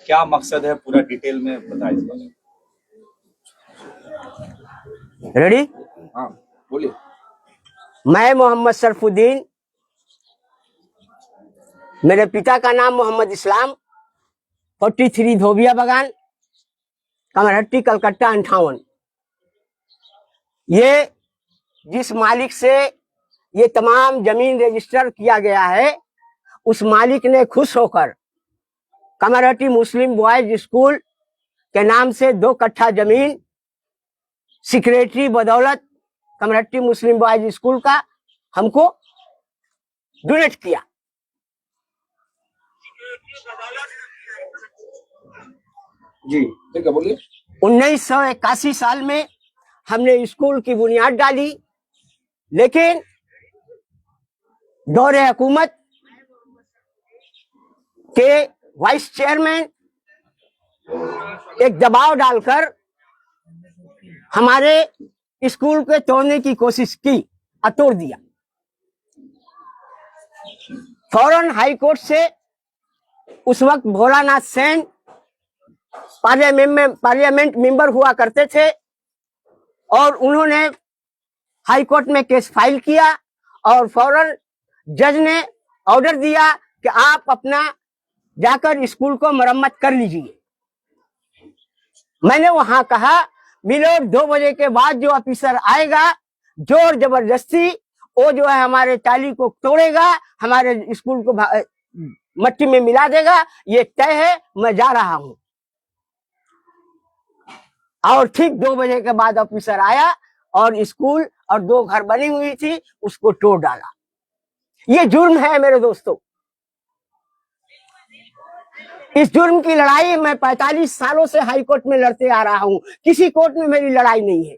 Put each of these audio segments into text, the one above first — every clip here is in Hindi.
क्या मकसद है, पूरा डिटेल में बताइए इस बारे में। रेडी? हाँ बोलिए। मैं मोहम्मद सरफुद्दीन, मेरे पिता का नाम मोहम्मद इस्लाम, 43 धोबिया बागान, कमरहट्टी, कलकत्ता 58। ये जिस मालिक से ये तमाम जमीन रजिस्टर किया गया है, उस मालिक ने खुश होकर कमरहट्टी मुस्लिम बॉयज स्कूल के नाम से 2 कट्ठा जमीन सेक्रेटरी बदौलत कमरहट्टी मुस्लिम बॉयज स्कूल का हमको डोनेट किया। जी ठीक है, बोलिए। 1981 साल में हमने स्कूल की बुनियाद डाली, लेकिन दौरे हुकूमत के वाइस चेयरमैन एक दबाव डालकर हमारे स्कूल के तोड़ने की कोशिश की और तोड़ दिया। फौरन हाई कोर्ट से उस वक्त भोलानाथ सेन पार्लियामेंट मेंबर हुआ करते थे और उन्होंने हाई कोर्ट में केस फाइल किया और फौरन जज ने ऑर्डर दिया कि आप अपना जाकर स्कूल को मरम्मत कर लीजिए। मैंने वहां कहा, मिलो 2 बजे के बाद जो ऑफिसर आएगा, जोर जबरदस्ती वो जो है हमारे टाली को तोड़ेगा, हमारे स्कूल को मट्टी में मिला देगा, ये तय है, मैं जा रहा हूं। और ठीक 2 बजे के बाद ऑफिसर आया और स्कूल और 2 घर बनी हुई थी उसको तोड़ डाला। ये जुर्म है मेरे दोस्तों। इस जुर्म की लड़ाई मैं 45 सालों से हाई कोर्ट में लड़ते आ रहा हूं, किसी कोर्ट में मेरी लड़ाई नहीं है।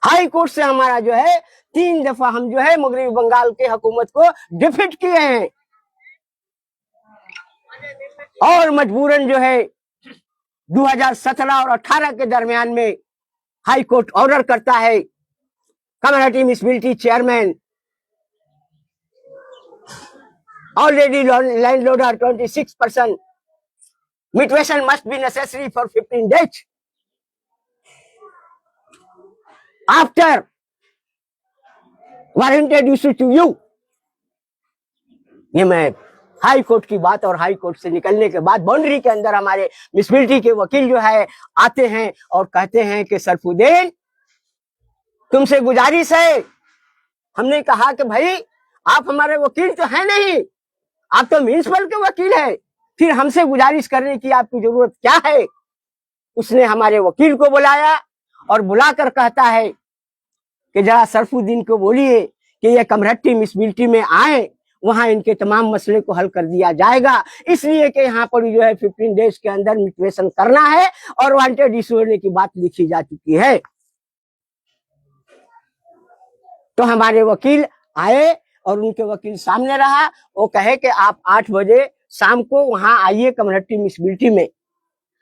हाई कोर्ट से हमारा जो है 3 दफा हम जो है मगरबी बंगाल के हुकूमत को डिफीट किए हैं और मजबूरन जो है 2017 और 18 के दरमियान में हाई कोर्ट ऑर्डर करता है, community municipality chairman already landlord 26%, mutation must be necessary for 15 days after warranted issue to you। ये मैं हाई कोर्ट की बात, और हाई कोर्ट से निकलने के बाद बाउंड्री के अंदर हमारे म्युनिसिपैलिटी के वकील जो है आते हैं और कहते हैं कि सरफुद्दीन तुमसे गुजारिश है। हमने कहा कि भाई आप हमारे वकील तो है नहीं, आप तो म्युनिसिपल के वकील है, फिर हमसे गुजारिश करने की आपकी जरूरत क्या है। उसने हमारे वकील को बुलाया और बुलाकर कहता है कि जरा सरफुद्दीन को बोलिए कि ये कमरहट्टी म्युनिसिपैलिटी में आए, वहां इनके तमाम मसले को हल कर दिया जाएगा, इसलिए कि यहाँ पर जो है 15 डेज के अंदर म्यूटेशन करना है और वांटेड इशू होने की बात लिखी जा चुकी है। तो हमारे वकील आए और उनके वकील सामने रहा, वो कहे कि आप 8 बजे शाम को वहां आइए कम्युनिटी म्युनिसिपैलिटी में।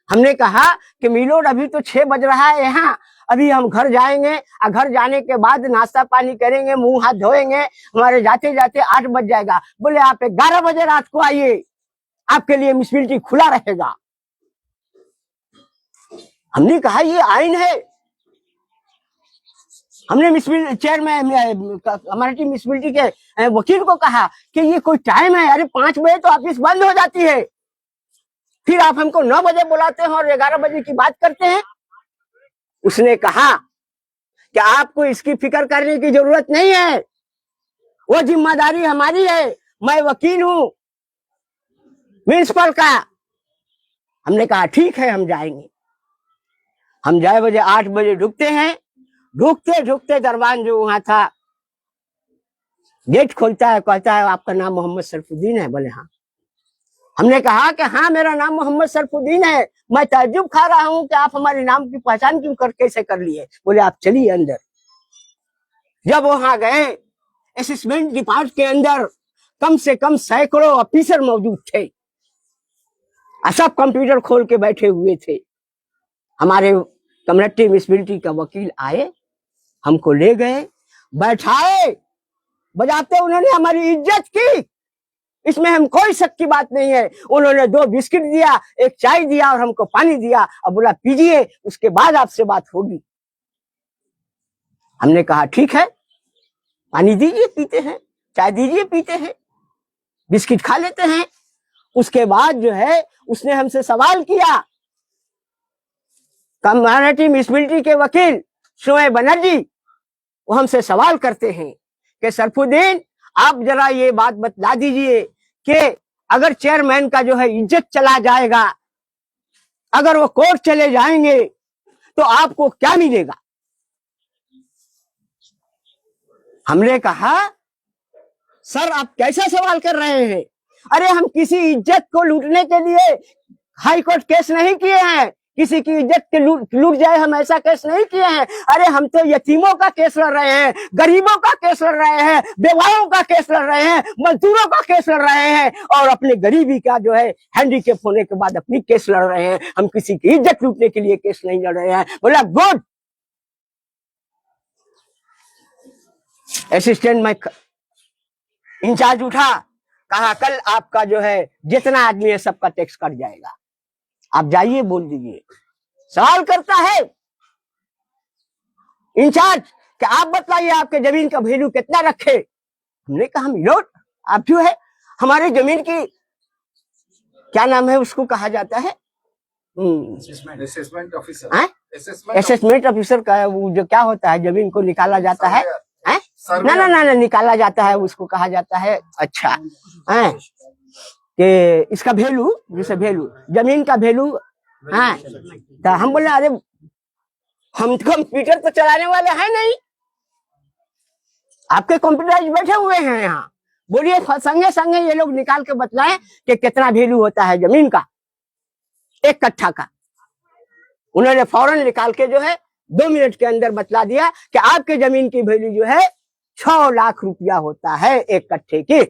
हमने कहा कि मिलोड अभी तो 6 बज रहा है यहाँ, अभी हम घर जाएंगे और घर जाने के बाद नाश्ता पानी करेंगे, मुंह हाथ धोएंगे, हमारे जाते जाते 8 बज जाएगा। बोले आप 11 बजे रात को आइए, आपके लिए म्युनिसिपैलिटी खुला रहेगा। हमने कहा ये आईन है। हमने चेयरमैन हमारी म्युनिसिपैलिटी के वकील को कहा कि ये कोई टाइम है, अरे 5 बजे तो ऑफिस बंद हो जाती है, फिर आप हमको 9 बजे बुलाते हैं और 11 बजे की बात करते हैं। उसने कहा कि आपको इसकी फिक्र करने की जरूरत नहीं है, वो जिम्मेदारी हमारी है, मैं वकील हूं म्युनिसिपल का। हमने कहा ठीक है, हम जाएंगे। हम 8 बजे ढुकते हैं, ढुकते दरबान जो वहां था गेट खोलता है, कहता है आपका नाम मोहम्मद सरफुद्दीन है? बोले हाँ। हमने कहा कि हाँ मेरा नाम मोहम्मद सरफुद्दीन है, मैं ताज्जुब खा रहा हूं कि आप हमारे नाम की पहचान कैसे कर लिए। बोले आप चलिए अंदर। जब वहां गए, असेसमेंट डिपार्टमेंट के अंदर कम से कम सैकड़ों ऑफिसर मौजूद थे, सब कंप्यूटर खोल के बैठे हुए थे। हमारे कम्युनिटी म्युनिसिपैलिटी का वकील आए, हमको ले गए, बैठाए, बजाते उन्होंने हमारी इज्जत की। इसमें हम कोई शक की बात नहीं है। उन्होंने 2 बिस्किट दिया, 1 चाय दिया और हमको पानी दिया और बोला पीजिए, उसके बाद आपसे बात होगी। हमने कहा ठीक है, पानी दीजिए पीते हैं, चाय दीजिए पीते हैं, बिस्किट खा लेते हैं। उसके बाद जो है उसने हमसे सवाल किया। कम्युनिटी मिसबिलिटी के वकील शोएब बनर्जी वो हमसे सवाल करते हैं कि सरफुद्दीन आप जरा ये बात बतला दीजिए कि अगर चेयरमैन का जो है इज्जत चला जाएगा, अगर वो कोर्ट चले जाएंगे तो आपको क्या मिलेगा? हमने कहा सर आप कैसा सवाल कर रहे हैं? अरे हम किसी इज्जत को लूटने के लिए हाई कोर्ट केस नहीं किए हैं, किसी की इज्जत के लूट जाए हम ऐसा केस नहीं किए हैं। अरे हम तो यतीमों का केस लड़ रहे हैं, गरीबों का केस लड़ रहे हैं, बेवाओं का केस लड़ रहे हैं, मजदूरों का केस लड़ रहे हैं और अपने गरीबी का जो है हैंडीकैप होने के बाद अपनी केस लड़ रहे हैं। हम किसी की इज्जत लूटने के लिए केस नहीं लड़ रहे हैं। बोला गुड। असिस्टेंट में इंचार्ज उठा, कहा कल आपका जो है जितना आदमी है सबका टैक्स कट जाएगा, आप जाइए बोल दीजिए। सवाल करता है इंचार्ज कि आप बताइए आपके जमीन का वैल्यू कितना रखे? हमने कहा मिलोट आप जो है हमारे जमीन की क्या नाम है उसको कहा जाता है असेसमेंट ऑफिसर। असेसमेंट ऑफिसर का वो जो क्या होता है जमीन को निकाला जाता है, ना ना ना निकाला जाता है, उसको कहा जाता है अच्छा है कि इसका वैल्यू, जैसे वैल्यू जमीन का वैल्यू है। तो हम बोले अरे हम कंप्यूटर तो चलाने वाले हैं नहीं, आपके कंप्यूटराइज बैठे हुए हैं यहाँ, बोलिए संगे संगे ये लोग निकाल के बतलाएं कि कितना वैल्यू होता है जमीन का 1 कट्ठा का। उन्होंने फौरन निकाल के जो है 2 मिनट के अंदर बतला दिया कि आपके जमीन की वैल्यू जो है 6 लाख रुपया होता है 1 कट्ठे की।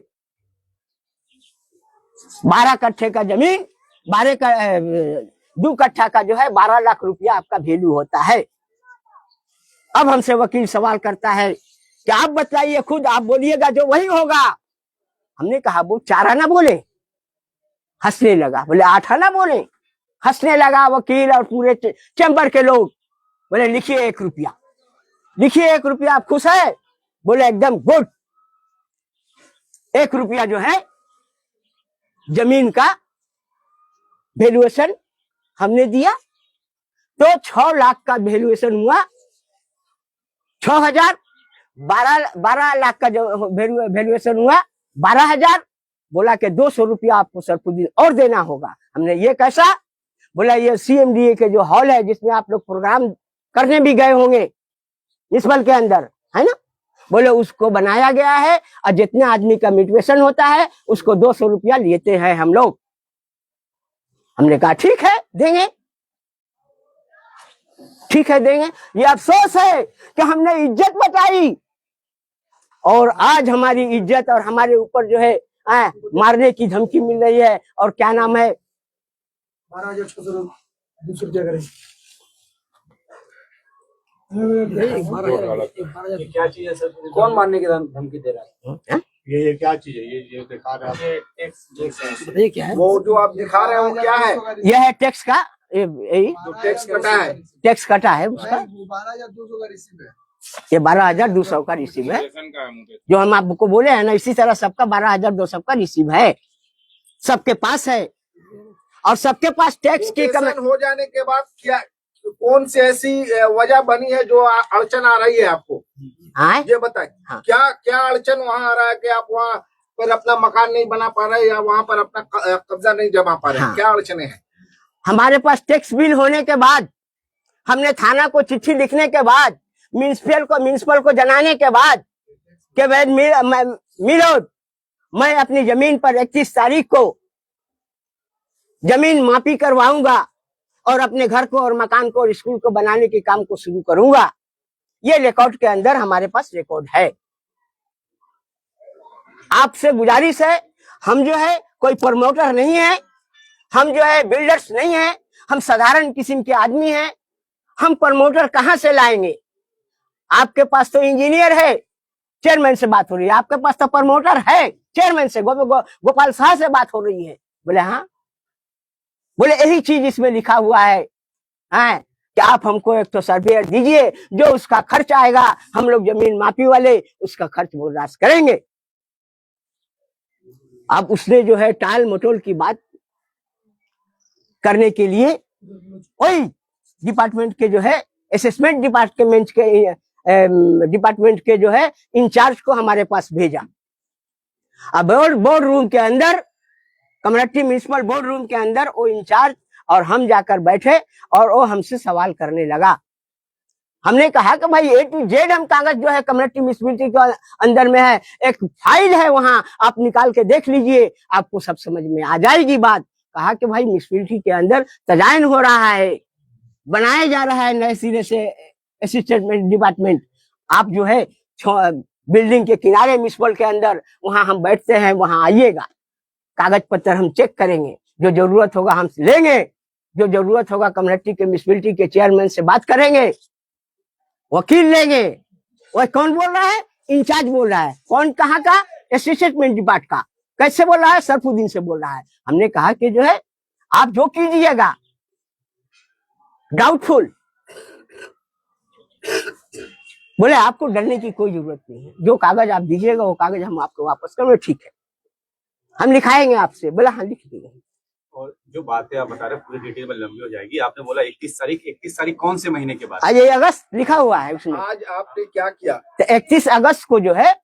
12 कट्ठे का जमीन 2 कट्ठा का जो है 12 लाख रुपया आपका वैल्यू होता है। अब हमसे वकील सवाल करता है कि आप बतलाइए खुद, आप बोलिएगा जो वही होगा। हमने कहा वो 4 आना बोले, हंसने लगा। बोले 8 आना बोले, हंसने लगा वकील और पूरे चैम्बर के लोग। बोले लिखिए 1 रुपया, लिखिए 1 रुपया। आप खुश है? बोले एकदम गुड। 1 रुपया जो है जमीन का वैल्यूएशन हमने दिया तो 6 लाख का वैल्यूएशन हुआ। 6,000 12 लाख का जो वैल्यूएशन हुआ 12,000। बोला कि 200 रुपया आपको सरफुद्दीन और देना होगा। हमने ये कैसा? बोला ये CMDA के जो हॉल है जिसमें आप लोग प्रोग्राम करने भी गए होंगे म्युनिसिपल के अंदर, है ना? बोले उसको बनाया गया है और जितने आदमी का मोटिवेशन होता है उसको 200 रुपया लेते हैं हम लोग। हमने कहा ठीक है देंगे, ठीक है देंगे। ये अफसोस है कि हमने इज्जत बचाई और आज हमारी इज्जत और हमारे ऊपर जो है मारने की धमकी मिल रही है। और क्या नाम है 12,600 रुपया करें। क्या चीज है सर? कौन मारने की धमकी दे रहा है? ये क्या चीज है? ये दिखा रहे हैं ये क्या है? वो जो आप दिखा रहे हैं वो क्या है? यह है टैक्स का, यही जो टैक्स कटा है, टैक्स कटा है उसका। 12,200 का रिसीव है। ये 12,200 का रिसीव है जो हम आपको बोले हैं ना। इसी तरह सबका 12,200 का रिसीव है, सबके पास है। और सबके पास टैक्स की लोकेशन हो जाने के बाद क्या कौन सी ऐसी वजह बनी है जो अड़चन आ रही है आपको? ये बताए। हाँ। क्या क्या अड़चन वहाँ आ रहा है कि आप वहाँ पर अपना मकान नहीं बना पा रहे या वहाँ पर अपना कब्जा नहीं जमा पा रहे? हाँ। क्या अड़चने हैं? हमारे पास टैक्स बिल होने के बाद, हमने थाना को चिट्ठी लिखने के बाद, म्युनिसिपल को जनाने के बाद कि भाई मिलोड मैं अपनी जमीन पर 31 तारीख को जमीन मापी करवाऊंगा और अपने घर को और मकान को और स्कूल को बनाने के काम को शुरू करूंगा। ये रिकॉर्ड के अंदर हमारे पास रिकॉर्ड है। आपसे गुजारिश है, हम जो है कोई प्रमोटर नहीं है, हम जो है बिल्डर्स नहीं है, हम साधारण किस्म के आदमी हैं। हम प्रमोटर कहां से लाएंगे? आपके पास तो इंजीनियर है, चेयरमैन से बात हो रही है, आपके पास तो प्रमोटर है, चेयरमैन से गोपाल शाह से बात हो रही है। बोले हाँ, बोले यही चीज इसमें लिखा हुआ है कि आप हमको एक तो सर्वेयर दीजिए, जो उसका खर्च आएगा हम लोग जमीन मापी वाले उसका खर्च बर्दाश्त करेंगे। अब उसने जो है टाल मटोल की बात करने के लिए वही डिपार्टमेंट के जो है असेसमेंट डिपार्टमेंट के जो है इंचार्ज को हमारे पास भेजा। अब बोर्ड रूम के अंदर, कम्युनिटी म्युनिसिपल बोर्ड रूम के अंदर वो इंचार्ज और हम जाकर बैठे और वो हमसे सवाल करने लगा। हमने कहा कि भाई A to Z हम कागज जो है कम्युनिटी म्युनिसिपलिटी के अंदर में है, एक फाइल है वहां, आप निकाल के देख लीजिए, आपको सब समझ में आ जाएगी बात। कहा कि भाई म्युनिसिपलिटी के अंदर तजायन हो रहा है, बनाया जा रहा है नए सिरे से असिस्टेंट डिपार्टमेंट। आप जो है बिल्डिंग के किनारे म्युनिसिपल के अंदर वहां हम बैठते हैं, वहां आइएगा, कागज पत्र हम चेक करेंगे, जो जरूरत होगा हम लेंगे, जो जरूरत होगा कम्युनिटी के म्युनिसिपलिटी के चेयरमैन से बात करेंगे, वकील लेंगे। वह कौन बोल रहा है? इंचार्ज बोल रहा है। कौन? कहाँ का? असिस्टेंट डिपार्ट का। कैसे बोल रहा है? सरफुद्दीन से बोल रहा है। हमने कहा कि जो है आप जो कीजिएगा डाउटफुल। बोले आपको डरने की कोई जरूरत नहीं है, जो कागज आप दीजिएगा वो कागज हम आपको वापस करेंगे। ठीक है, हम लिखाएंगे आपसे। बोला हाँ लिख देंगे। और जो बातें आप बता रहे हैं पूरी डिटेल में लंबी हो जाएगी। आपने बोला 31 तारीख कौन से महीने के बाद? आज 1 अगस्त लिखा हुआ है उसमें। आज आपने क्या किया? तो 31 अगस्त को जो है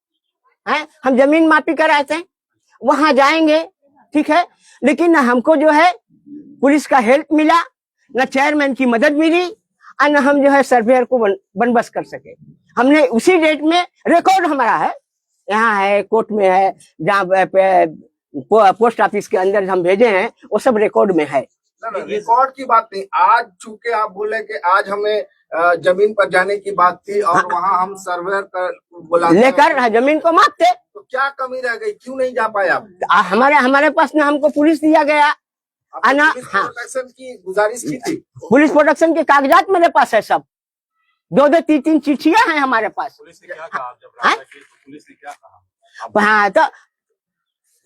हम जमीन मापी कराए थे, वहां जाएंगे, ठीक है, लेकिन न हमको जो है पुलिस का हेल्प मिला, न चेयरमैन की मदद मिली, और न हम जो है सर्वेयर को बंदोबस्त कर सके। हमने उसी डेट में रिकॉर्ड हमारा है, यहाँ है, कोर्ट में है, जहाँ पोस्ट ऑफिस के अंदर हम भेजे हैं, वो सब रिकॉर्ड में है। रिकॉर्ड की बात नहीं, आज चूंकि आप बोले कि आज हमें जमीन पर जाने की बात थी और वहाँ हम सर्वेयर कर बुला लेकर जमीन को मापते, तो क्या कमी रह गई? क्यों नहीं जा पाए आप? हमारे पास ना हमको पुलिस दिया गया, पुलिस प्रोटेक्शन की गुजारिश की थी। पुलिस प्रोटेक्शन के कागजात मेरे पास है, सब 2-2, 3-3 चिट्ठियां हैं हमारे पास। पुलिस ने क्या कहा जब पुलिस ने क्या कहा? हाँ, तो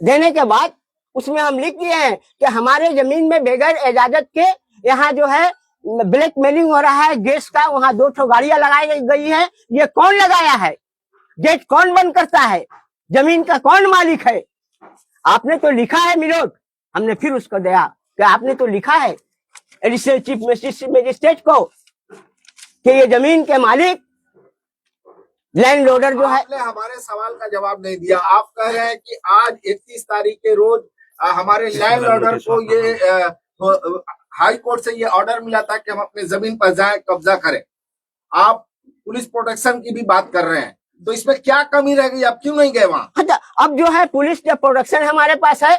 देने के बाद उसमें हम लिख दिए हैं कि हमारे जमीन में बगैर इजाजत के यहाँ जो है ब्लैक मेलिंग हो रहा है गैस का, वहाँ 2 गाड़ियां लगाई गई है। ये कौन लगाया है? गेट कौन बंद करता है? जमीन का कौन मालिक है? आपने तो लिखा है मिलोट। हमने फिर उसको दिया कि आपने तो लिखा है एडिशनल चीफ मजिस्ट्रेट को कि ये जमीन के मालिक लैंडलोडर जो है। आपने हमारे सवाल का जवाब नहीं दिया। आप कह रहे हैं कि आज 31 तारीख के रोज हमारे लैंडलोडर को ये हाई कोर्ट से ये ऑर्डर मिला था कि हम अपने जमीन पर जाएं, कब्जा करें। आप पुलिस प्रोटेक्शन की भी बात कर रहे हैं, तो इसमें क्या कमी रह गई? आप क्यों नहीं गए वहां? अच्छा, अब जो है पुलिस जब प्रोटेक्शन हमारे पास है,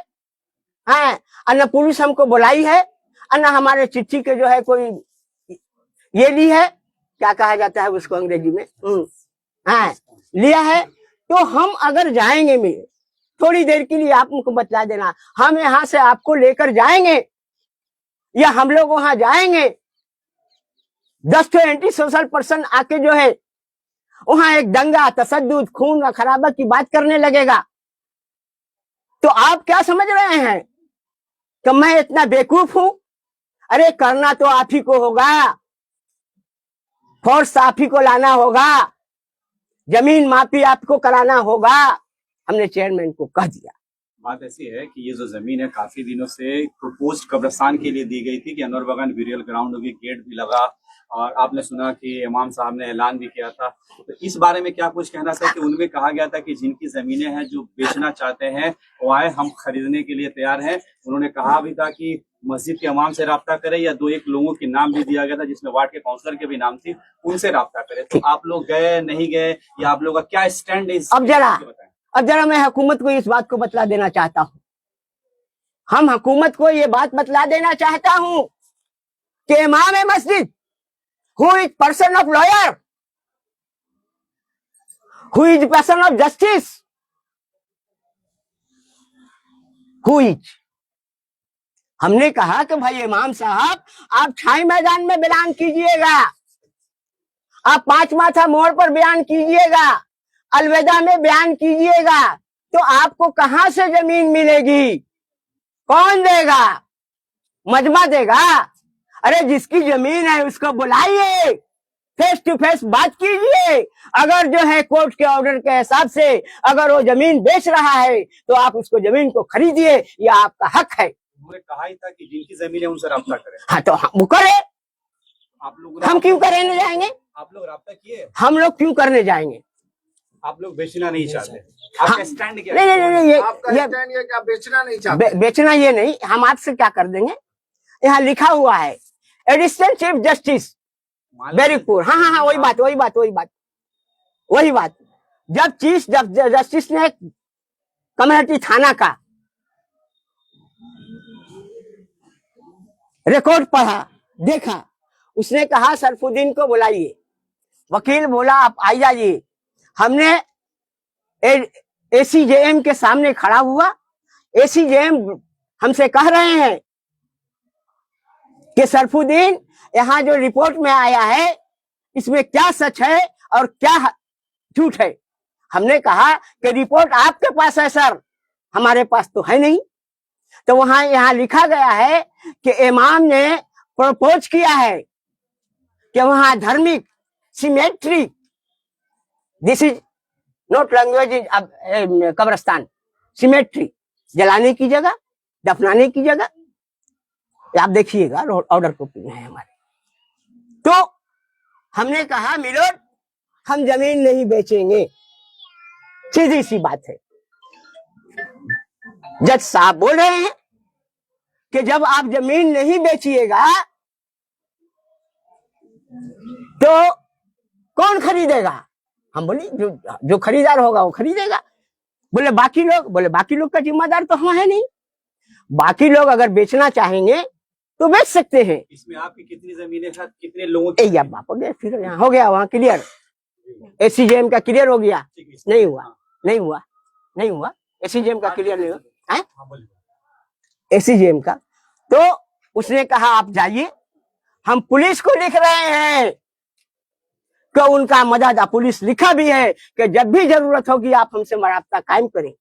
और न पुलिस हमको बुलाई है, और न हमारे चिट्ठी के जो है कोई ये ली है, क्या कहा जाता है उसको अंग्रेजी में, लिया है, तो हम अगर जाएंगे मिले थोड़ी देर के लिए, आप उनको बतला देना, हम यहाँ से आपको लेकर जाएंगे या हम लोग वहां जाएंगे, 10 एंटी सोशल पर्सन आके जो है वहां एक दंगा, तशद्दुद, खून और खराबा की बात करने लगेगा, तो आप क्या समझ रहे हैं कि मैं इतना बेवकूफ हूं? अरे करना तो आप ही को होगा, फोर्स आप ही को लाना होगा, जमीन मापी आपको कराना होगा। हमने चेयरमैन को कह दिया। बात ऐसी है कि ये जो जमीन है काफी दिनों से प्रपोज्ड कब्रिस्तान के लिए दी गई थी कि अनवर बागान ब्यूरियल ग्राउंड होगी, गेट भी लगा, और आपने सुना कि इमाम साहब ने ऐलान भी किया था। तो इस बारे में क्या कुछ कहना था कि उनमें कहा गया था कि जिनकी जमीनें हैं जो बेचना चाहते हैं वो आए, हम खरीदने के लिए तैयार हैं। उन्होंने कहा भी था कि मस्जिद के इमाम से राब्ता करें, या 2-1 लोगों के नाम भी दिया गया था जिसमें वार्ड के काउंसलर के भी नाम थी, उनसे राब्ता करें। तो आप लोग गए, नहीं गए, या आप लोगों का क्या स्टैंड है? अब जरा मैं हुकूमत को इस बात को बतला देना चाहता हूँ। हम हुकूमत को ये बात बतला देना चाहता हूँ कि इमाम मस्जिद who is person of lawyer, who is person of justice, who is, हमने कहा कि भाई इमाम साहब आप छाई मैदान में बयान कीजिएगा, आप 5 माथा मोड़ पर बयान कीजिएगा, अलविदा में बयान कीजिएगा तो आपको कहां से जमीन मिलेगी? कौन देगा? मजमा देगा? अरे जिसकी जमीन है उसको बुलाइए, फेस टू फेस बात कीजिए। अगर जो है कोर्ट के ऑर्डर के हिसाब से अगर वो जमीन बेच रहा है तो आप उसको जमीन को खरीदिए, यह आपका हक है। उन्होंने कहा ही था कि जिनकी जमीन है उनसे राब्ता करें। हाँ तो वो करे, आप लोग हम क्यों करने जाएंगे? आप लोग राब्ता किए? हम लोग क्यों करने जाएंगे? आप लोग बेचना नहीं चाहते? हाँ। आपका स्टैंड क्या नहीं है? नहीं नहीं, आपका ये स्टैंड ये कि आप बेचना नहीं चाहते? बेचना ये नहीं, हम आपसे क्या कर देंगे? यहाँ लिखा हुआ है एडिशनल चीफ जस्टिस बैरिकपुर। हाँ हाँ हाँ, वही बात। जब चीफ जस्टिस ने कम्युनिटी थाना का रिकॉर्ड पढ़ा, देखा, उसने कहा सरफुद्दीन को बुलाइए। वकील बोला आप आई जाइए। हमने एसीजेएम के सामने खड़ा हुआ। एसीजेएम हमसे कह रहे हैं कि सरफुद्दीन, यहाँ जो रिपोर्ट में आया है इसमें क्या सच है और क्या झूठ है? हमने कहा कि रिपोर्ट आपके पास है सर, हमारे पास तो है नहीं। तो यहाँ लिखा गया है कि इमाम ने प्रपोज किया है कि वहां धार्मिक symmetry, this is not language in कब्रिस्तान, सिमेट्री, जलाने की जगह, दफनाने की जगह। आप देखिएगा ऑर्डर कॉपी में है हमारे। तो हमने कहा मिलोड हम जमीन नहीं बेचेंगे, सीधी सी बात है। जज साहब बोल रहे हैं कि जब आप जमीन नहीं बेचिएगा तो कौन खरीदेगा? हम बोले जो खरीदार होगा वो खरीदेगा। बोले बाकी लोग का जिम्मेदार तो हम है नहीं। बाकी लोग अगर बेचना चाहेंगे तो बेच सकते हैं। इसमें आपकी कितनी जमीनें हैं, कितने लोगों की? बाप हो गया, फिर यहाँ हो गया, वहां क्लियर, एसीजेएम का क्लियर हो गया। नहीं हुआ एसीजेएम का क्लियर नहीं हुआ, एसीजेएम का। तो उसने कहा आप जाइए, हम पुलिस को लिख रहे हैं कि उनका मदद, पुलिस लिखा भी है कि जब भी जरूरत होगी आप हमसे राब्ता कायम करें।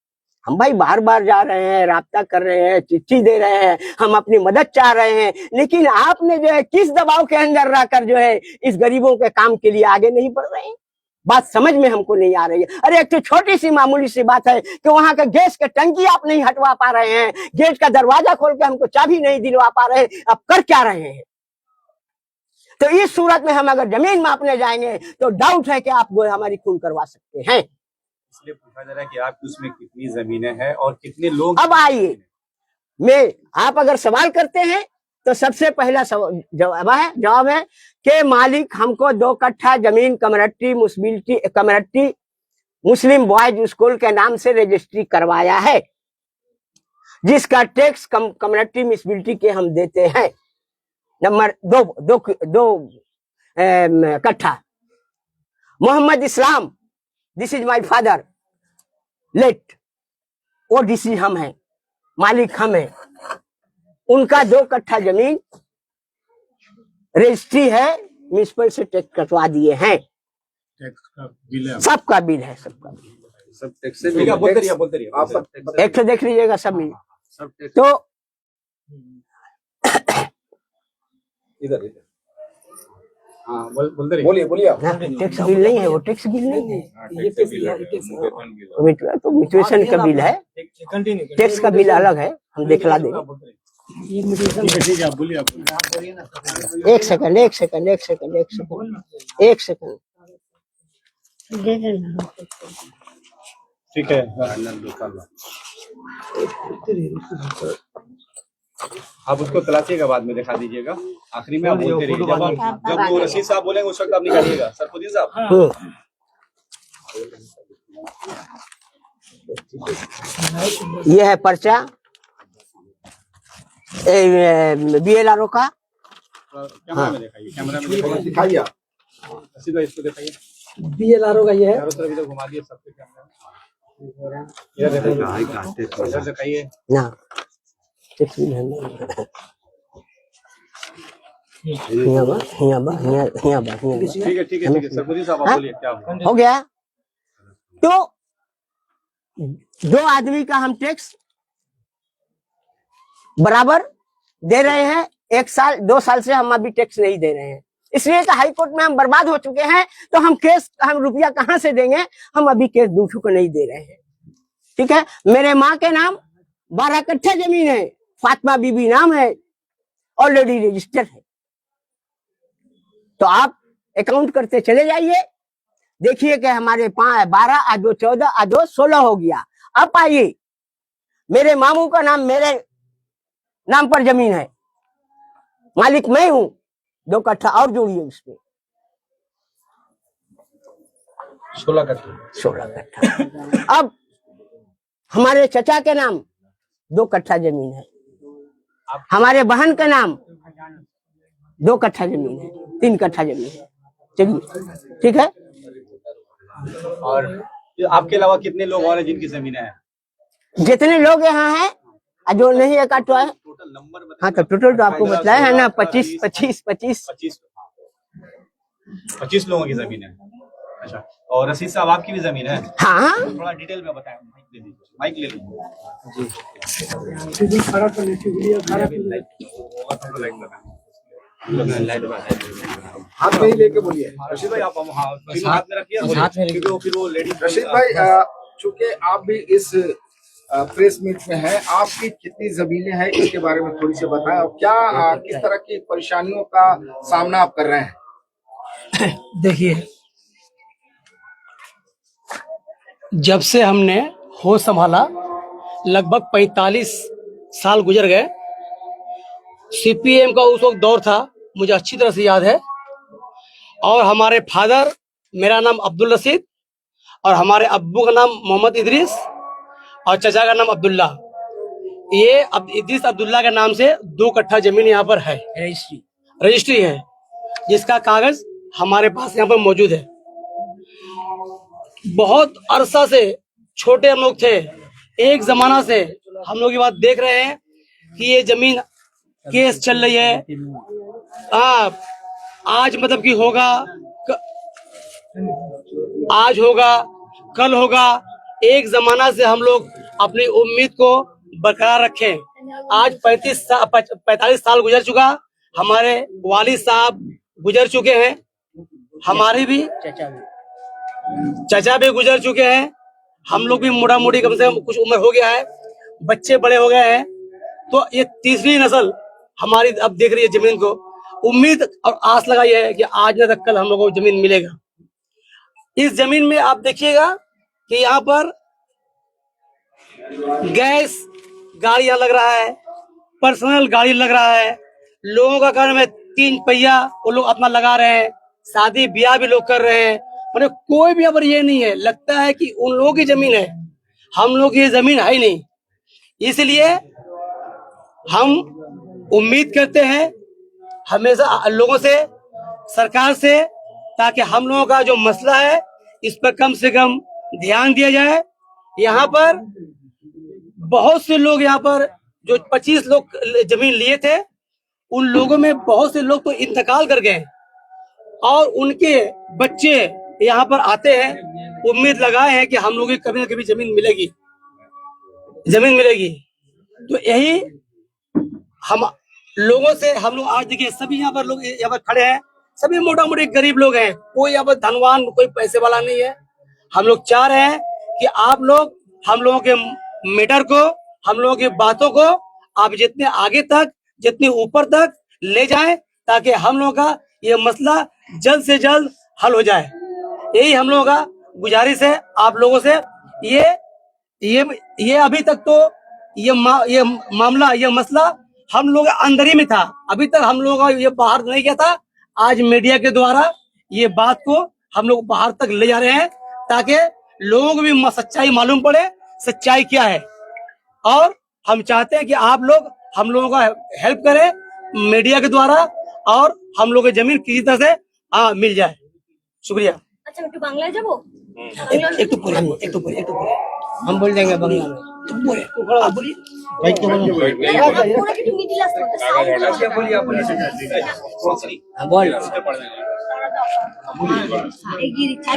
हम भाई बार बार जा रहे हैं, राब्ता कर रहे हैं, चिट्ठी दे रहे हैं, हम अपनी मदद चाह रहे हैं, लेकिन आपने जो है किस दबाव के अंदर रहकर जो है इस गरीबों के काम के लिए आगे नहीं बढ़ रहे हैं। बात समझ में हमको नहीं आ रही है। अरे एक तो छोटी सी मामूली सी बात है कि वहां का गैस का टंकी आप नहीं हटवा पा रहे हैं, गेट का दरवाजा खोल के हमको चाबी नहीं दिलवा पा रहे, अब कर क्या रहे हैं? तो इस सूरत में हम अगर जमीन मापने जाएंगे तो डाउट है कि आप वो हमारी खून करवा सकते हैं। इसलिए पूछा जा रहा है कि आपकी उसमें कितनी जमीनें हैं और कितने लोग। अब आइए, आप अगर सवाल करते हैं तो सबसे पहला जवाब है कि मालिक हमको 2 कट्ठा जमीन कम्युनिटी मुस्लिम बॉयज स्कूल के नाम से रजिस्ट्री करवाया है, जिसका टैक्स कम्युनिटी म्युनिसिपैलिटी के हम देते हैं। नंबर 2 कट्ठा। Mohammad Islam, this is my father late, वो डीसी हम हैं, मालिक हम हैं। उनका 2 कट्ठा जमीन रजिस्ट्री है, म्युनिसिपल से टैक्स कटवा दिए हैं। सबका बिल है, सब टैक्स से बोलते रहिए आप सब एक तो देख लीजिएगा सब मिल। तो इधर हाँ बोलते रहिए। बोलिए आप। टैक्स बिल नहीं है, वो टैक्स बिल नहीं है, तो म्यूटेशन का बिल है, टैक्स का बिल अलग है, हम दिखला देंगे। एक सेकंड ठीक है। आप उसको तलाशिएगा, बाद में दिखा दीजिएगा, आखिरी में आप बोलते रहिए। जब वो रशीद साहब बोलेंगे उस वक्त आप निकालिएगा। सरफुद्दीन साहब, ये है पर्चा BLRO का। कैमरा में दिखाइए, कैमरा में दिखाइए आप। रशीद भाई इसको दिखाइए, BLRO का ये है। चारों तरफ इधर घुमा दिए सबके कैमरा। इधर दिखाइए ना, टैक्स बिल है ठीक है। सरफुद्दीन साहब आप बोलिए क्या हो गया। तो 2 आदमी का हम टैक्स बराबर दे रहे हैं। 1 साल 2 साल से हम अभी टैक्स नहीं दे रहे हैं, इसलिए तो हाई कोर्ट में हम बर्बाद हो चुके हैं। तो हम रुपया कहां से देंगे? हम अभी केस दूसरों को नहीं दे रहे हैं। ठीक है, मेरे माँ के नाम 12 कट्ठा जमीन है, फातिमा बीबी नाम है, ऑलरेडी रजिस्टर है। तो आप अकाउंट करते चले जाइए, देखिए कि हमारे 12 आ 2 14 आ 2 16 हो गया। अब आइए, मेरे मामू का नाम मेरे नाम पर जमीन है, मालिक मैं हूं, 2 कट्ठा और जोड़िए उसमें 16 कट्ठा। 16 कट्ठा। अब हमारे चचा के नाम 2 कट्ठा जमीन है, हमारे बहन के नाम 2 कट्ठा जमीन है, 3 कट्ठा जमीन है। चलिए ठीक है। और आपके अलावा कितने लोग और हैं जिनकी जमीनें हैं? जितने लोग यहाँ हैं जो नहीं है काटो है, टोटल नंबर हाँ तो टोटल तो आपको बताया है ना, 25 लोगों की जमीन है। अच्छा, और रशीद साहब आपकी भी जमीन है? हाँ। थोड़ा डिटेल में बताएं, माइक ले लीजिए। हाथ में ही लेके बोलिए रशीद भाई, आप हाथ में रखिए, क्योंकि फिर वो लेडीज। रशीद भाई, चूंकि आप भी इस प्रेस मीट में हैं, आपकी कितनी जमीनें हैं इसके बारे में थोड़ी सी बताएं, और क्या किस तरह की परेशानियों का सामना आप कर रहे हैं? देखिए, जब से हमने होश संभाला लगभग 45 साल गुजर गए। सीपीएम का उस वक्त दौर था, मुझे अच्छी तरह से याद है। और हमारे फादर, मेरा नाम अब्दुल रशीद और हमारे अब्बू का नाम मोहम्मद इदरीस और चचा का नाम अब्दुल्ला। ये अब इदरीस अब्दुल्ला के नाम से 2 कट्ठा जमीन यहाँ पर है, रजिस्ट्री है, जिसका कागज हमारे पास यहाँ पर मौजूद है। बहुत अरसा से छोटे हम लोग थे, एक जमाना से हम लोग ये बात देख रहे हैं कि ये जमीन केस चल रही है। आज मतलब कि होगा, आज होगा, कल होगा। एक जमाना से हम लोग अपनी उम्मीद को बरकरार रखें। आज 45 साल गुजर चुका, हमारे वालिद साहब गुजर चुके हैं, हमारे भी चचा भी गुजर चुके हैं, हम लोग भी मोटा मोटी कम से कम कुछ उम्र हो गया है, बच्चे बड़े हो गए हैं। तो ये तीसरी नस्ल हमारी अब देख रही है जमीन को। उम्मीद और आस लगाई है कि आज न तक कल हम लोगों को जमीन मिलेगा। इस जमीन में आप देखिएगा कि यहाँ पर गैस गाड़ियां लग रहा है, पर्सनल गाड़ी लग रहा है, लोगों का घर में 3 पहिया वो लोग अपना लगा रहे हैं, शादी ब्याह भी लोग कर रहे हैं। मतलब कोई भी यहाँ पर ये नहीं है, लगता है कि उन लोगों की जमीन है, हम लोग की जमीन है ही नहीं। इसलिए हम उम्मीद करते हैं हमेशा लोगों से, सरकार से, ताकि हम लोगों का जो मसला है इस पर कम से कम ध्यान दिया जाए। यहाँ पर बहुत से लोग, यहाँ पर जो 25 लोग जमीन लिए थे, उन लोगों में बहुत से लोग तो इंतकाल कर गए और उनके बच्चे यहाँ पर आते हैं, उम्मीद लगाए हैं कि हम लोग की कभी ना कभी जमीन मिलेगी, जमीन मिलेगी। तो यही हम लोगों से, हम लोग आज देखिए सभी यहाँ पर लोग यहाँ पर खड़े हैं, सभी मोटा मोटी गरीब लोग हैं, कोई यहाँ पर धनवान, कोई पैसे वाला नहीं है। हम लोग चाह रहे हैं कि आप लोग हम लोगों के मैटर को, हम लोगों की बातों को आप जितने आगे तक, जितने ऊपर तक ले जाएं, ताकि हम लोगों का ये मसला जल्द से जल्द हल हो जाए। यही हम लोगों का गुजारिश है आप लोगों से। ये अभी तक तो ये मामला, ये मसला हम लोग अंदर ही में था, अभी तक हम लोगों का ये बाहर नहीं गया था। आज मीडिया के द्वारा ये बात को हम लोग बाहर तक ले जा रहे हैं, ताकि लोगों को भी सच्चाई मालूम पड़े, सच्चाई क्या है। और हम चाहते हैं कि आप लोग हम लोगों का हेल्प करें मीडिया के द्वारा, और हम लोग की जमीन किसी तरह से मिल जाए। शुक्रिया। अच्छा, একটু বাংলায় যাবো? एक तो पूरे हम बोल देंगे बंगला में, तो पूरे आप बोलिए। পুরো একটু মিডিল আসতে সাউন্ড हाँ, बोल।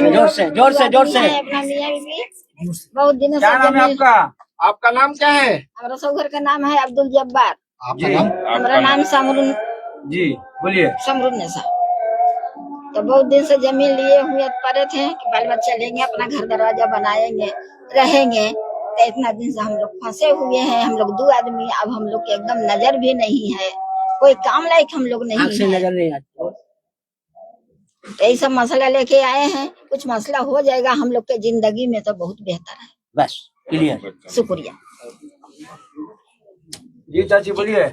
जोर से जोर से जोर से। अपना मियाँ बीवी बहुत दिनों क्या से नाम है जमीन। आपका? आपका नाम क्या है? हमारा सौगर का नाम है अब्दुल जब्बार। जी हमारा नाम समरुन जी बोलिए। समरुन नशा। तो बहुत दिन से जमीन लिए हुए पड़े थे कि बाल बच्चा लेंगे, अपना घर दरवाजा बनाएंगे, रहेंगे। तो इतना दिन से हम लोग फंसे हुए हैं। हम लोग 2 आदमी, अब हम लोग के एकदम नजर भी नहीं है, कोई काम लायक हम लोग आँख नहीं से है। नजर नहीं आती। तो यही सब मसला लेके आए हैं। कुछ मसला हो जाएगा हम लोग के जिंदगी में तो बहुत बेहतर है। बस क्लियर। शुक्रिया। जी चाची बोलिए।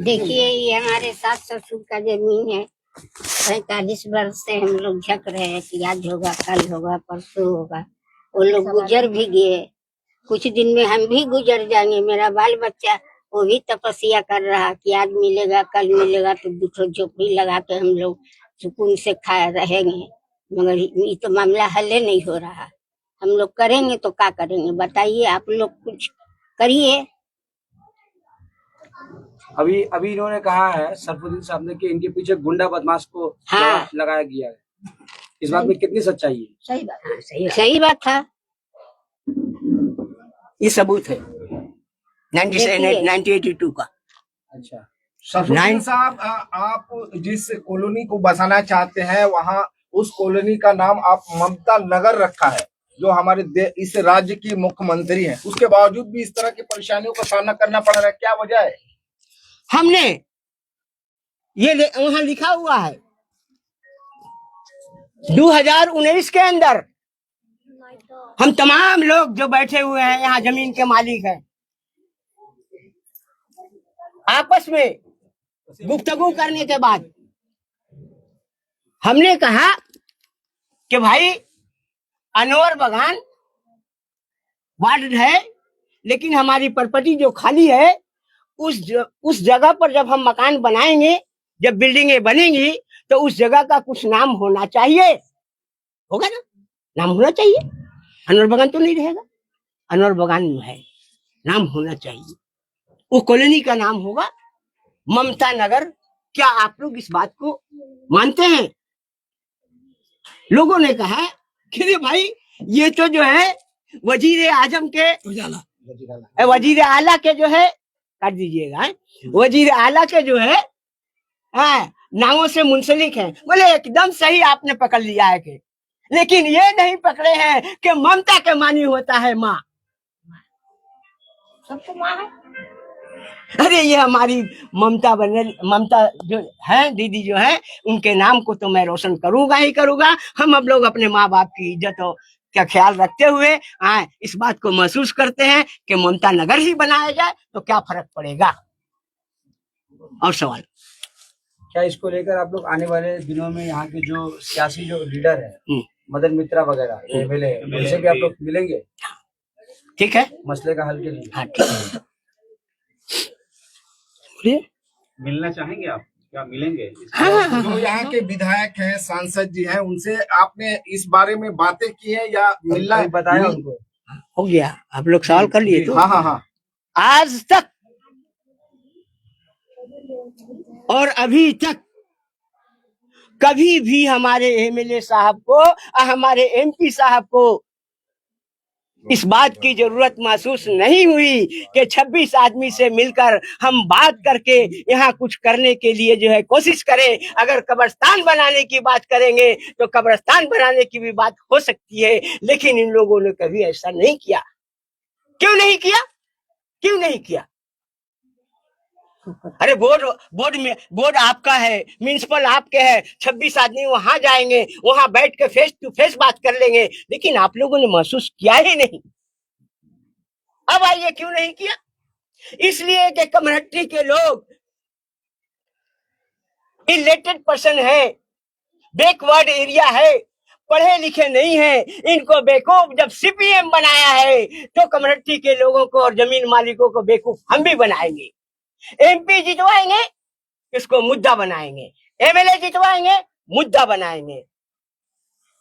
देखिए, ये हमारे सास ससुर का जमीन है। 45 वर्ष से हम लोग झक रहे हैं कि आज होगा, कल होगा, परसों होगा। वो लोग गुजर भी गए, कुछ दिन में हम भी गुजर जाएंगे। मेरा बाल बच्चा वो भी तपस्या कर रहा कि आज मिलेगा, कल मिलेगा, तो दूसरों झोपड़ी लगा के हम लोग सुकून से खा रहेंगे। मगर ये तो मामला हल नहीं हो रहा। हम लोग करेंगे तो क्या करेंगे बताइए, आप लोग कुछ करिए। अभी अभी इन्होंने कहा है सरफुद्दीन साहब ने कि इनके पीछे गुंडा बदमाश को हाँ। लगाया गया है। इस बात में कितनी सच्चाई है? सही बात। सही बात था। ये सबूत है देखिए। 1982 का। अच्छा सरफुद्दीन साहब, आप जिस कॉलोनी को बसाना चाहते हैं वहाँ उस कॉलोनी का नाम आप ममता नगर रखा है, जो हमारे इस राज्य की मुख्यमंत्री हैं। उसके बावजूद भी इस तरह की परेशानियों का सामना करना पड़ रहा है, क्या वजह है? हमने ये वहां लिखा हुआ है 2019 के अंदर हम तमाम लोग जो बैठे हुए हैं यहाँ जमीन के मालिक हैं, आपस में गुफ्तगू करने के बाद हमने कहा कि भाई अनवर बगान वार्ड है, लेकिन हमारी प्रॉपर्टी जो खाली है उस जगह पर जब हम मकान बनाएंगे, जब बिल्डिंगें बनेंगी, तो उस जगह का कुछ नाम होना चाहिए। होगा ना, नाम होना चाहिए। अनवर बगान तो नहीं रहेगा, अनवर बगान है, नाम होना चाहिए। वो कॉलोनी का नाम होगा ममता नगर। क्या आप लोग इस बात को मानते हैं? लोगों ने कहा कि रे भाई ये तो जो है वजीर आजम के वजीर आला के जो है, कर दीजिएगा, वजीर आला के जो है नामों से मुंसलिक है। बोले एकदम सही आपने पकड़ लिया है कि, लेकिन ये नहीं पकड़े हैं कि ममता के मानी होता है माँ। सबको माँ है। अरे ये हमारी ममता जो है दीदी जो है, उनके नाम को तो मैं रोशन करूंगा ही करूंगा। हम लोग अपने माँ बाप की इज्जत का ख्याल रखते हुए इस बात को महसूस करते हैं कि ममता नगर ही बनाया जाए तो क्या फर्क पड़ेगा। और सवाल क्या इसको लेकर आप लोग आने वाले दिनों में यहाँ के जो सियासी जो लीडर है मदन मित्रा वगैरह एमएलए, उनसे भी आप लोग मिलेंगे? ठीक है, मसले का हल के लिए। हाँ ठीक है। मिलना चाहेंगे आप? क्या मिलेंगे? हाँ। जो यहाँ के विधायक हैं, सांसद जी हैं, उनसे आपने इस बारे में बातें की है या मिलना बताया उनको? हो गया, आप लोग सवाल कर लिए तो। हाँ। आज तक और अभी तक कभी भी हमारे एमएलए साहब को, हमारे एमपी साहब को इस बात की जरूरत महसूस नहीं हुई कि 26 आदमी से मिलकर हम बात करके यहाँ कुछ करने के लिए जो है कोशिश करें। अगर कब्रिस्तान बनाने की बात करेंगे तो कब्रिस्तान बनाने की भी बात हो सकती है, लेकिन इन लोगों ने कभी ऐसा नहीं किया। क्यों नहीं किया? अरे बोर्ड आपका है, म्युनिसिपल आपके है, 26 आदमी वहां जाएंगे, वहां बैठ के फेस टू फेस बात कर लेंगे, लेकिन आप लोगों ने महसूस किया ही नहीं। अब आइए क्यों नहीं किया? इसलिए कि कम्युनिटी के लोग इलेक्टेड पर्सन है, बैकवर्ड एरिया है, पढ़े लिखे नहीं है। इनको बेवकूफ जब सीपीएम बनाया है तो कम्युनिटी के लोगों को और जमीन मालिकों को बेवकूफ हम भी बनाएंगे। एमपी जितवाएंगे, इसको मुद्दा बनाएंगे, एमएलए जितवाएंगे, मुद्दा बनाएंगे।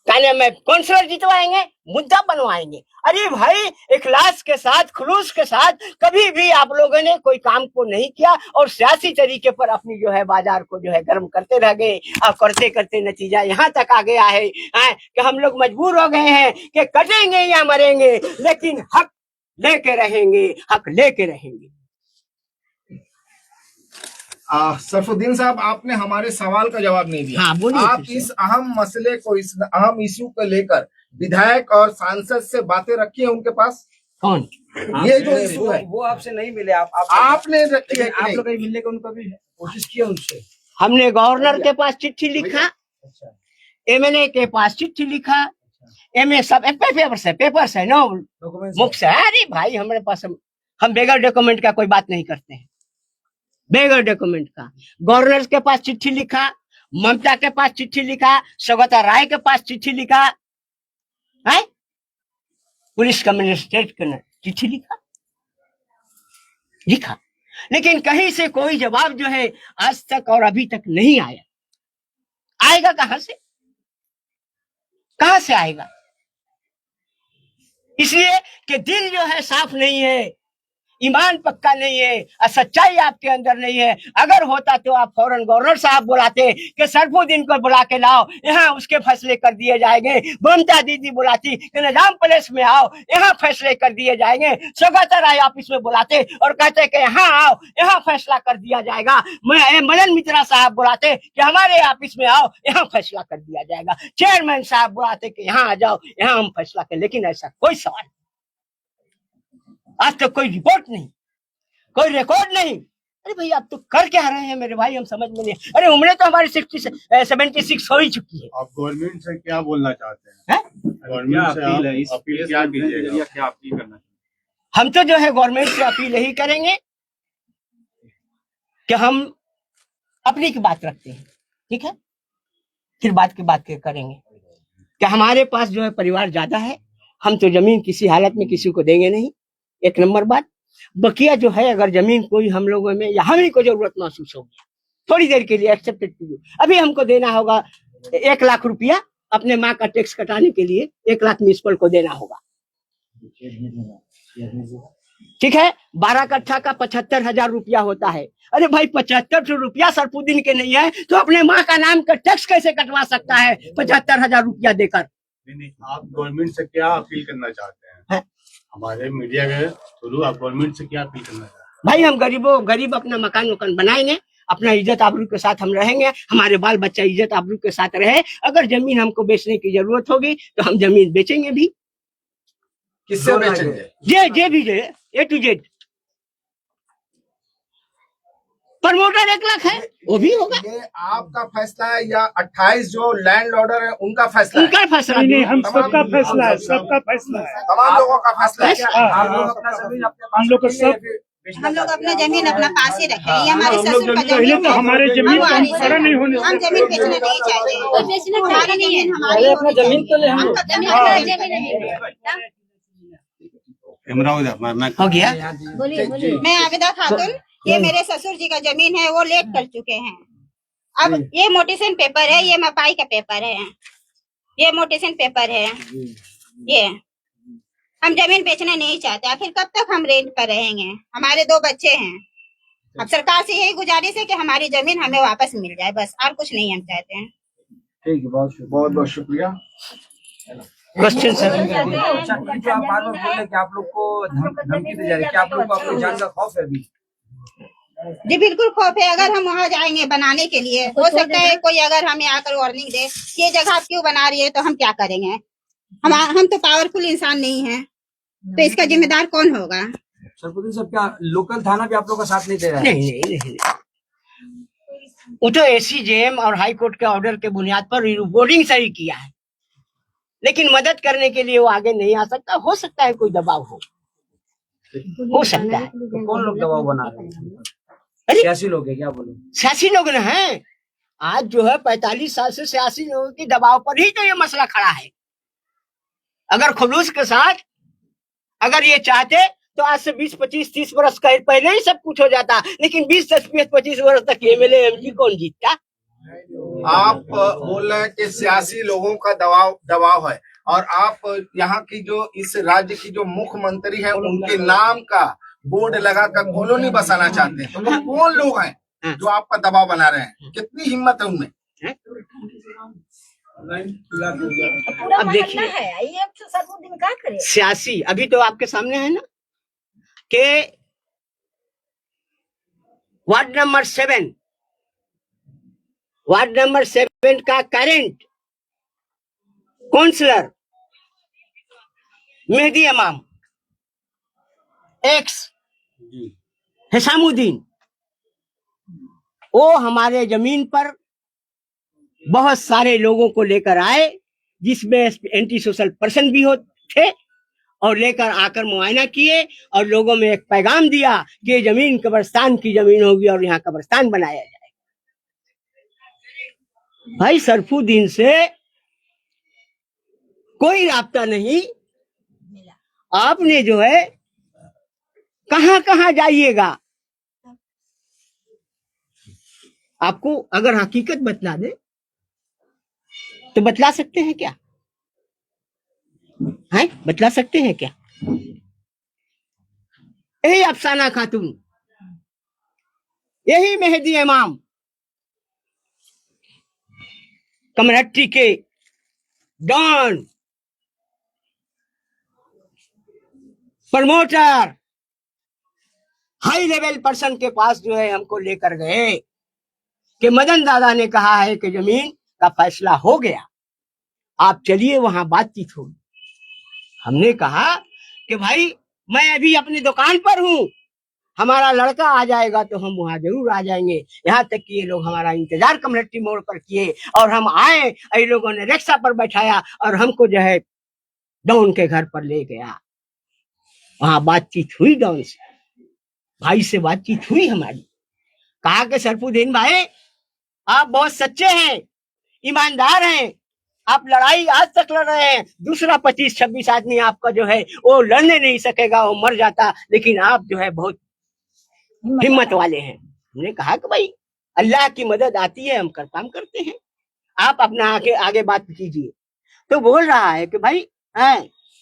कहने में कौंसलर जितवाएंगे, मुद्दा बनवाएंगे। अरे भाई, इखलास के साथ, खुलूस के साथ कभी भी आप लोगों ने कोई काम को नहीं किया और सियासी तरीके पर अपनी जो है बाजार को जो है गर्म करते रह गए। और करते करते नतीजा यहाँ तक आ गया है कि हम लोग मजबूर हो गए हैं कि कटेंगे या मरेंगे, लेकिन हक लेके रहेंगे, हक लेके रहेंगे। सरफुद्दीन साहब, आपने हमारे सवाल का जवाब नहीं दिया। हाँ, बोलिए आप फिर से। इस अहम मसले को, इस अहम इश्यू को लेकर विधायक और सांसद से बातें रखी है उनके पास? कौन? ये जो इश्यू है वो आपसे नहीं मिले, आपने रखी है लेकिन कि आप नहीं? लोग कहीं मिलने का उनका भी कोशिश किया उनसे? हमने गवर्नर के पास चिट्ठी लिखा, अच्छा, एमएलए के पास चिट्ठी लिखा, एमए सब पेपर से नो डॉक्यूमेंट्स मुख से। अरे भाई, हमारे पास हम बेगर डॉक्यूमेंट का कोई बात नहीं करते हैं, बेगर डॉक्यूमेंट का। गवर्नर के पास चिट्ठी लिखा, ममता के पास चिट्ठी लिखा, सौगता राय के पास चिट्ठी लिखा है, पुलिस कमिश्नरेट के चिट्ठी लिखा, लेकिन कहीं से कोई जवाब जो है आज तक और अभी तक नहीं आया। आएगा कहां से आएगा? इसलिए कि दिल जो है साफ नहीं है, ईमान पक्का नहीं है और सच्चाई आपके अंदर नहीं है। अगर होता तो आप फौरन गवर्नर साहब बुलाते कि सरफुद्दीन को बुला के लाओ, यहाँ उसके फैसले कर दिए जाएंगे। ममता दीदी बुलाती कि निजाम पैलेस में आओ, यहाँ फैसले कर दिए जाएंगे। सौगता राय ऑफिस में बुलाते और कहते कि यहाँ आओ, यहाँ फैसला कर दिया जाएगा। मदन मित्रा साहब बुलाते कि हमारे ऑफिस में आओ, यहाँ फैसला कर दिया जाएगा। चेयरमैन साहब बुलाते कि यहाँ आ जाओ, यहाँ हम फैसला करें। लेकिन ऐसा कोई सवाल, आज तक कोई रिपोर्ट नहीं, कोई रिकॉर्ड नहीं। अरे भाई, आप तो कर क्या रहे हैं मेरे भाई, हम समझ में नहीं। अरे उम्र तो हमारी 76 हो ही चुकी है। आप गवर्नमेंट से क्या बोलना चाहते हैं? क्या गवर्नमेंट से अपील है आप इस अपील केस क्या के जरिए, कीजिएगा? क्या अपील करना चाहिए? हम तो जो है गवर्नमेंट से अपील यही करेंगे कि हम अपनी की बात रखते हैं, ठीक है, फिर बात की बात करेंगे कि हमारे पास जो है परिवार ज्यादा है, हम तो जमीन किसी हालत में किसी को देंगे नहीं, एक नंबर बात। बकिया जो है, अगर जमीन कोई हम लोगों में या हम ही को जरूरत महसूस होगी थोड़ी देर के लिए, एक्सेप्टेड कीजिए। अभी हमको देना होगा 1 लाख रुपया अपने माँ का टैक्स कटाने के लिए, 1 लाख म्यूनिसिपल को देना होगा, ठीक है। 12 कट्ठा का 75,000 रुपया होता है। अरे भाई, 75 रुपया सरफुद्दीन के नहीं है तो अपने माँ का नाम का टैक्स कैसे कटवा सकता है 75,000 रुपया देकर? नहीं, आप गवर्नमेंट से क्या अपील करना चाहते हैं? हमारे मीडिया के थ्रू आप गवर्नमेंट से क्या अपील करना चाहते हैं? भाई, हम गरीब अपना मकान बनाएंगे, अपना इज्जत आबरू के साथ हम रहेंगे, हमारे बाल बच्चा इज्जत आबरू के साथ रहे। अगर जमीन हमको बेचने की जरूरत होगी तो हम जमीन बेचेंगे भी। किससे बेचेंगे? जे भी जे A to Z। Promoter 1 lakh है, वो भी होगा। ये आपका फैसला है या 28 जो लैंड ऑर्डर है उनका फैसला है? उनका फैसला नहीं, हम तमाम- सबका फैसला है, सबका फैसला है। तमाम लोगों का फैसला है। आप लोग अपना जमीन अपने पास हम लोग को रखेंगे या सब- फिर बेचना हम लोग चाहते अपना हैं? जमीन अपना पास ही रखे, ये हमारे ससुर का पहले जमीन तो है। हमारे जमीन का हमारी मुखरा नहीं होने हम जमीन बेचना नहीं चाहते, हमारी जमीन हमारी पहले अपना जमीन तो ले हम लोग। हो गया। मैं आबिदा खातून, ये मेरे ससुर जी का जमीन है, वो लेट कर चुके हैं। अब ये मोटिशन पेपर है, ये मपाई का पेपर है, ये मोटिशन पेपर है। ये हम जमीन बेचना नहीं चाहते। आखिर कब तक हम रेंट पर रहेंगे? हमारे 2 बच्चे हैं। अब सरकार से यही गुजारिश है कि हमारी जमीन हमें वापस मिल जाए, बस और कुछ नहीं हम चाहते हैं। ठीक है, बहुत शुक्रिया। बहुत बहुत शुक्रिया। Question sir. अच्छा, ये जो आप बार बार बोल रहे हैं कि आप लोग को धमकी दी जा रही है, क्या आप लोग को अपनी जान का खौफ है अभी? जी बिल्कुल खौफ है। अगर हम वहाँ जाएंगे बनाने के लिए, हो सकता है कोई अगर हमें आकर वार्निंग दे, ये जगह आप क्यों बना रही है, तो हम क्या करेंगे? हम तो पावरफुल इंसान नहीं है, तो इसका जिम्मेदार कौन होगा? सरफुद्दीन साहब, क्या लोकल थाना भी आप लोग का साथ नहीं दे रहा है? नहीं। वो तो एसीजेएम और हाई कोर्ट के ऑर्डर के बुनियाद पर रिपोर्टिंग सही किया है, लेकिन मदद करने के लिए वो आगे नहीं आ सकता। हो सकता है कोई दबाव हो सकता है। तो कौन लोग दबाव बना रहे हैं? अरे, सियासी लोग है क्या? बोलो। सियासी लोग न हैं। आज जो है 45 साल से सियासी लोगों के दबाव पर ही तो ये मसला खड़ा है। अगर खुलूस के साथ अगर ये चाहते तो आज से 20, 25, 30 वर्ष पहले ही सब कुछ हो जाता, लेकिन 20, 25 वर्ष तक एमएलए एमपी कौन जीतता? आप बोल रहे हैं कि सियासी लोगों का दबाव है, और आप यहाँ की जो इस राज्य की जो मुख्यमंत्री हैं उनके नाम का बोर्ड लगाकर कॉलोनी बसाना चाहते हैं। तो वो कौन लोग हैं जो आपका दबाव बना रहे हैं? कितनी हिम्मत है उनमें? अब देखिए सियासी, अभी तो आपके सामने है ना कि वार्ड नंबर 7 का करंट काउंसलर मेहदी इमाम एक्स हिसामुद्दीन, वो हमारे जमीन पर बहुत सारे लोगों को लेकर आए, जिसमें एंटी सोशल पर्सन भी थे, और लेकर आकर मुआयना किए और लोगों में एक पैगाम दिया कि ये जमीन कब्रिस्तान की जमीन होगी और यहाँ कब्रिस्तान बनाया जाएगा। भाई सरफुद्दीन से कोई राब्ता नहीं, आपने जो है कहां कहां जाइएगा, आपको अगर हकीकत बतला दे तो बतला सकते हैं क्या? है बतला सकते हैं क्या? यही अफसाना खातून, यही मेहदी इमाम कमरहट्टी के don promoter high level person के पास जो है हमको लेकर गए कि मदन दादा ने कहा है कि जमीन का फैसला हो गया, आप चलिए वहां बातचीत होगी। हमने कहा कि भाई मैं अभी अपनी दुकान पर हूँ, हमारा लड़का आ जाएगा तो हम वहां जरूर आ जाएंगे। यहाँ तक कि ये लोग हमारा इंतजार कमरहट्टी मोड़ पर किए और हम आए, ये लोगों ने रिक्शा पर बैठाया और हमको जो है डॉन के घर पर ले गया। वहां बातचीत हुई, डॉन से भाई से बातचीत हुई हमारी। कहा कि सरफुद्दीन भाई आप बहुत सच्चे हैं, ईमानदार हैं, आप लड़ाई आज तक लड़ रहे हैं, दूसरा 25-26 आदमी आपका जो है वो लड़ने नहीं सकेगा, वो मर जाता, लेकिन आप जो है बहुत हिम्मत वाले हैं। हमने कहा कि भाई अल्लाह की मदद आती है, हम काम करते हैं, आप अपना आगे बात कीजिए। तो बोल रहा है कि भाई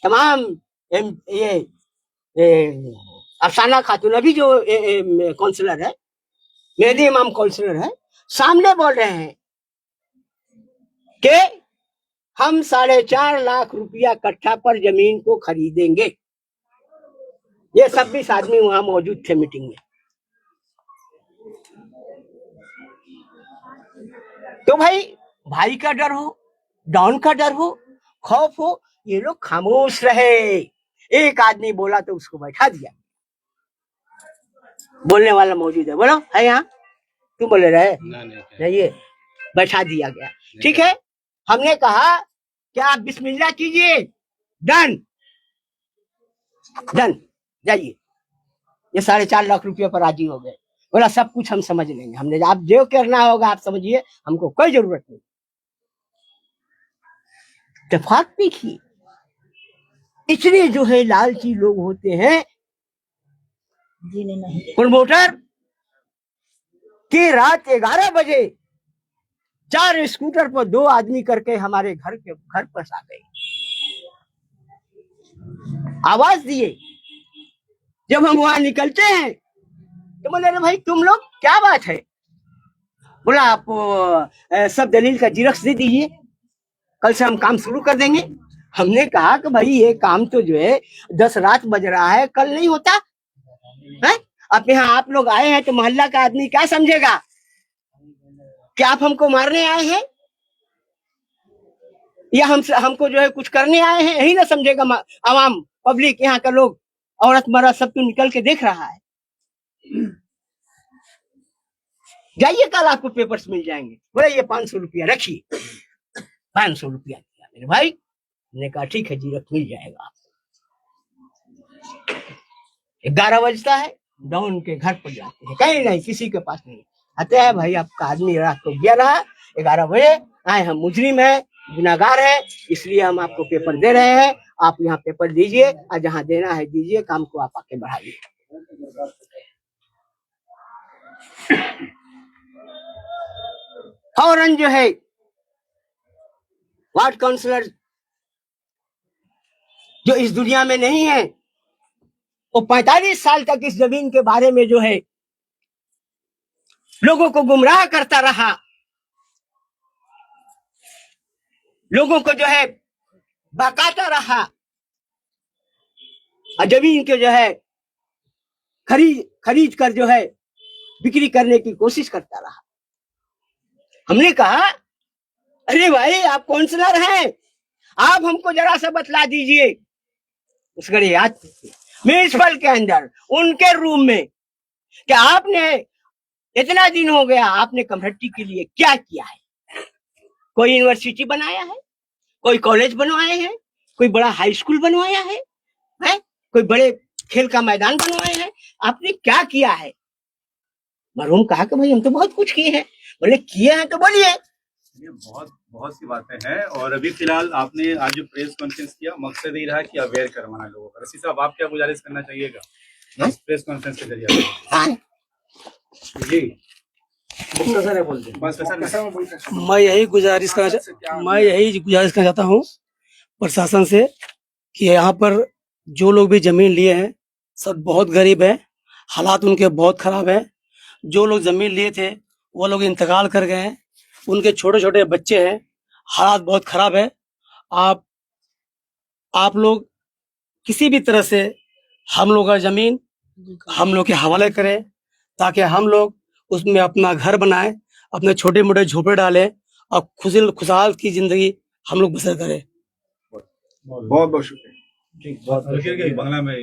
तमाम ये अफसाना खातून अभी जो काउंसलर है, मेहदी इमाम काउंसलर है, सामने बोल रहे हैं कि हम 4.5 लाख रुपया कट्ठा पर जमीन को खरीदेंगे। ये 26 आदमी वहां मौजूद थे मीटिंग में। तो भाई का डर हो, डॉन का डर हो, खौफ हो, ये लोग खामोश रहे। एक आदमी बोला तो उसको बैठा दिया। बोलने वाला मौजूद है, बोलो है यहाँ, तुम बोले रहे नहीं, ये बैठा दिया गया। ठीक है, हमने कहा कि आप बिस्मिल्लाह कीजिए, डन जाइए। ये 4.5 लाख रुपये पर राजी हो गए। बोला सब कुछ हम समझ लेंगे। हमने आप जो करना होगा आप समझिए, हमको कोई जरूरत नहीं। इत्तेफाक देखिए, इतने जो है लालची लोग होते हैं प्रमोटर कि रात 11 बजे 4 स्कूटर पर 2 आदमी करके हमारे घर पर आ गए, आवाज दिए। जब हम वहां निकलते हैं तो बोले अरे भाई तुम लोग क्या बात है? बोला आप सब दलील का जिरक्स दे दीजिए, कल से हम काम शुरू कर देंगे। हमने कहा कि भाई ये काम तो जो है 10 रात बज रहा है, कल नहीं होता है। अब यहाँ आप लोग आए हैं तो मोहल्ला का आदमी क्या समझेगा कि आप हमको मारने आए हैं या हमको जो है कुछ करने आए हैं, यही ना समझेगा आवाम, पब्लिक, यहाँ का लोग, औरत मर्द सब तो निकल के देख रहा है। जाइए कल आपको पेपर्स मिल जाएंगे। बोले ये 500 रुपया रखिए। 500 रुपया दिया मेरे भाई ने, कहा ठीक है जीरक मिल जाएगा। 11 बजता है, डॉन के घर पर जाते हैं, कहीं नहीं, किसी के पास नहीं। आते हैं भाई आपका आदमी रात को गया रहा, 11 बजे आए, हम मुजरिम है, गुनाहगार है, इसलिए हम आपको पेपर दे रहे हैं, आप यहाँ पेपर दीजिए और जहाँ देना है दीजिए, काम को आप आके बढ़ाइए। फौरन जो है वार्ड काउंसलर जो इस दुनिया में नहीं है, वो 45 साल तक इस जमीन के बारे में जो है लोगों को गुमराह करता रहा, लोगों को जो है बहकाता रहा और जमीन के जो है खरीद कर जो है बिक्री करने की कोशिश करता रहा। हमने कहा अरे भाई आप काउंसलर हैं, आप हमको जरा सा बतला दीजिए। उस घड़ी याद म्यूनिसिपल के अंदर उनके रूम में कि आपने इतना दिन हो गया, आपने कम्युनिटी के लिए क्या किया है? कोई यूनिवर्सिटी बनाया है, कोई कॉलेज बनवाए हैं, कोई बड़ा हाई स्कूल बनवाया है, कोई बड़े खेल का मैदान बनवाए हैं, आपने क्या किया है? मरहूम कहा कि भाई हम तो बहुत कुछ किए हैं। बोले किए हैं तो बोलिए। ये बहुत सी बातें हैं। और अभी फिलहाल आपने आज जो प्रेस कॉन्फ्रेंस किया, मकसद यही रहा कि अवेयर करवाना लोगों का। रसी साहब, आप क्या गुजारिश करना चाहिएगा प्रेस कॉन्फ्रेंस के जरिए? जी सर बोलते हैं। बस सर, मैं यही गुजारिश करना चाहता हूँ प्रशासन से कि यहाँ पर जो लोग भी जमीन लिए हैं सब बहुत गरीब हैं, हालात उनके बहुत खराब हैं। जो लोग जमीन लिए थे वो लोग इंतकाल कर गए हैं, उनके छोटे छोटे बच्चे हैं, हालात बहुत खराब है। आप लोग किसी भी तरह से हम लोग का जमीन हम लोग के हवाले करें ताकि हम लोग उसमें अपना घर बनाएं, अपने छोटे मोटे झोपड़े डालें और खुशहाल की जिंदगी हम लोग बसर करें। बहुत बहुत शुक्रिया। बांग्ला में